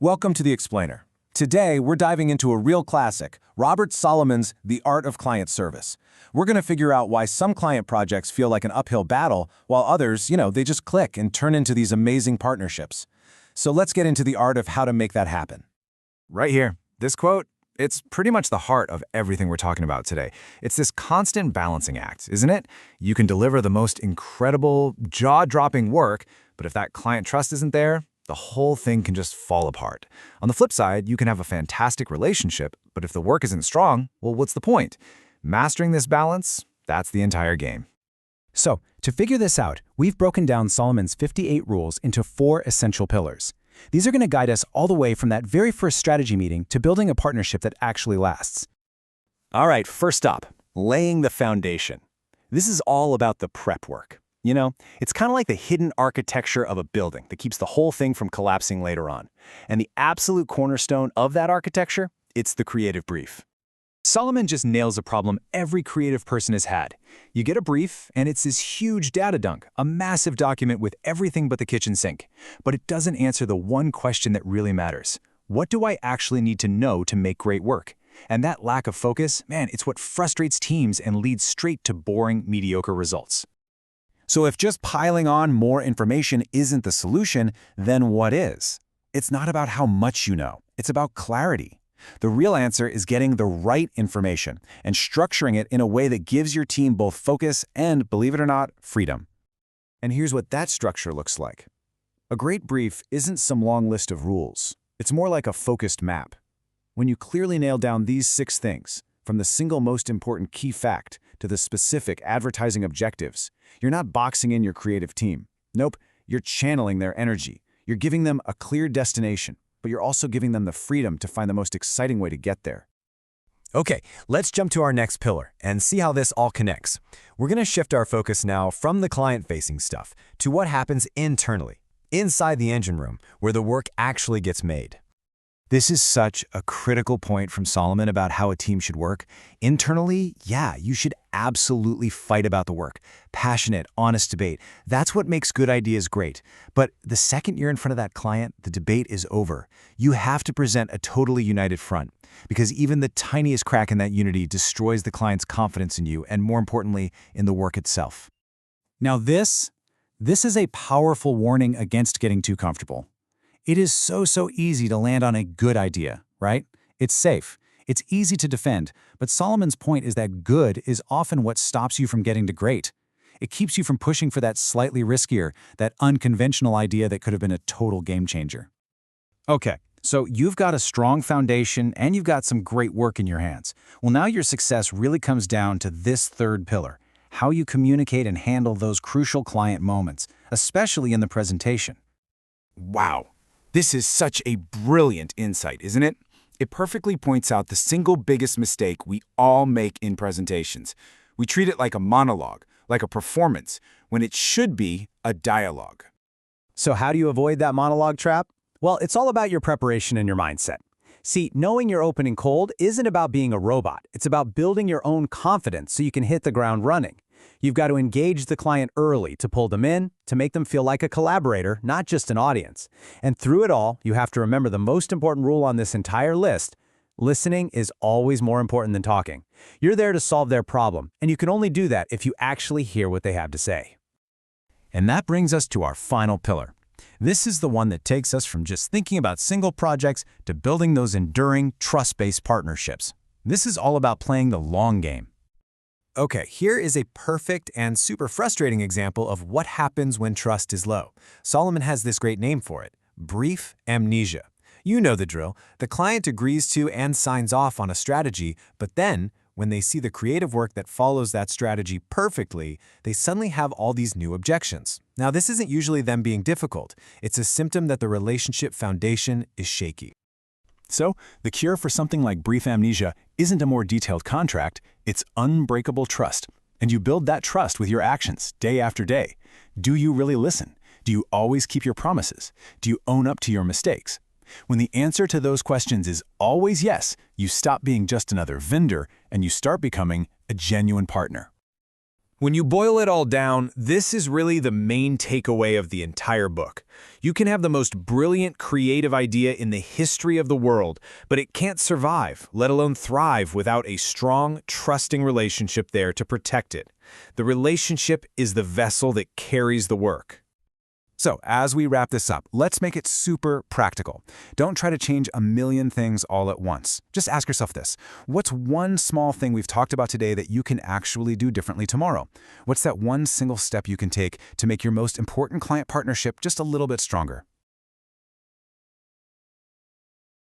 Welcome to The Explainer. Today, we're diving into a real classic, Robert Solomon's The Art of Client Service. We're going to figure out why some client projects feel like an uphill battle, while others, they just click and turn into these amazing partnerships. So let's get into the art of how to make that happen. Right here, this quote, it's pretty much the heart of everything we're talking about today. It's this constant balancing act, isn't it? You can deliver the most incredible, jaw-dropping work, but if that client trust isn't there, the whole thing can just fall apart. On the flip side, you can have a fantastic relationship, but if the work isn't strong, well, what's the point? Mastering this balance, that's the entire game. So, to figure this out, we've broken down Solomon's 58 rules into 4 essential pillars. These are going to guide us all the way from that very first strategy meeting to building a partnership that actually lasts. All right, first up, laying the foundation. This is all about the prep work. It's kind of like the hidden architecture of a building that keeps the whole thing from collapsing later on. And the absolute cornerstone of that architecture, it's the creative brief. Solomon just nails a problem every creative person has had. You get a brief, and it's this huge data dump, a massive document with everything but the kitchen sink. But it doesn't answer the one question that really matters. What do I actually need to know to make great work? And that lack of focus, it's what frustrates teams and leads straight to boring, mediocre results. So if just piling on more information isn't the solution, then what is? It's not about how much you know. It's about clarity. The real answer is getting the right information and structuring it in a way that gives your team both focus and, believe it or not, freedom. And here's what that structure looks like. A great brief isn't some long list of rules. It's more like a focused map. When you clearly nail down these 6 things, from the single most important key fact to the specific advertising objectives, you're not boxing in your creative team. Nope, you're channeling their energy. You're giving them a clear destination, but you're also giving them the freedom to find the most exciting way to get there. Okay, let's jump to our next pillar and see how this all connects. We're going to shift our focus now from the client-facing stuff to what happens internally, inside the engine room, where the work actually gets made. This is such a critical point from Solomon about how a team should work. Internally, you should absolutely fight about the work. Passionate, honest debate. That's what makes good ideas great. But the second you're in front of that client, the debate is over. You have to present a totally united front, because even the tiniest crack in that unity destroys the client's confidence in you and, more importantly, in the work itself. Now this is a powerful warning against getting too comfortable. It is so easy to land on a good idea, right? It's safe. It's easy to defend, but Solomon's point is that good is often what stops you from getting to great. It keeps you from pushing for that slightly riskier, that unconventional idea that could have been a total game changer. Okay, so you've got a strong foundation and you've got some great work in your hands. Well, now your success really comes down to this third pillar, how you communicate and handle those crucial client moments, especially in the presentation. Wow. This is such a brilliant insight, isn't it? It perfectly points out the single biggest mistake we all make in presentations. We treat it like a monologue, like a performance, when it should be a dialogue. So how do you avoid that monologue trap? Well, it's all about your preparation and your mindset. See, knowing your opening cold isn't about being a robot. It's about building your own confidence so you can hit the ground running. You've got to engage the client early to pull them in, to make them feel like a collaborator, not just an audience. And through it all, you have to remember the most important rule on this entire list: listening is always more important than talking. You're there to solve their problem, and you can only do that if you actually hear what they have to say. And that brings us to our final pillar. This is the one that takes us from just thinking about single projects to building those enduring, trust-based partnerships. This is all about playing the long game. Okay, here is a perfect and super frustrating example of what happens when trust is low. Solomon has this great name for it: brief amnesia. You know the drill. The client agrees to and signs off on a strategy, but then, when they see the creative work that follows that strategy perfectly, they suddenly have all these new objections. Now, this isn't usually them being difficult. It's a symptom that the relationship foundation is shaky. So, the cure for something like brief amnesia isn't a more detailed contract, it's unbreakable trust. And you build that trust with your actions, day after day. Do you really listen? Do you always keep your promises? Do you own up to your mistakes? When the answer to those questions is always yes, you stop being just another vendor and you start becoming a genuine partner. When you boil it all down, this is really the main takeaway of the entire book. You can have the most brilliant creative idea in the history of the world, but it can't survive, let alone thrive, without a strong, trusting relationship there to protect it. The relationship is the vessel that carries the work. So, as we wrap this up, let's make it super practical. Don't try to change a million things all at once. Just ask yourself this. What's one small thing we've talked about today that you can actually do differently tomorrow? What's that one single step you can take to make your most important client partnership just a little bit stronger?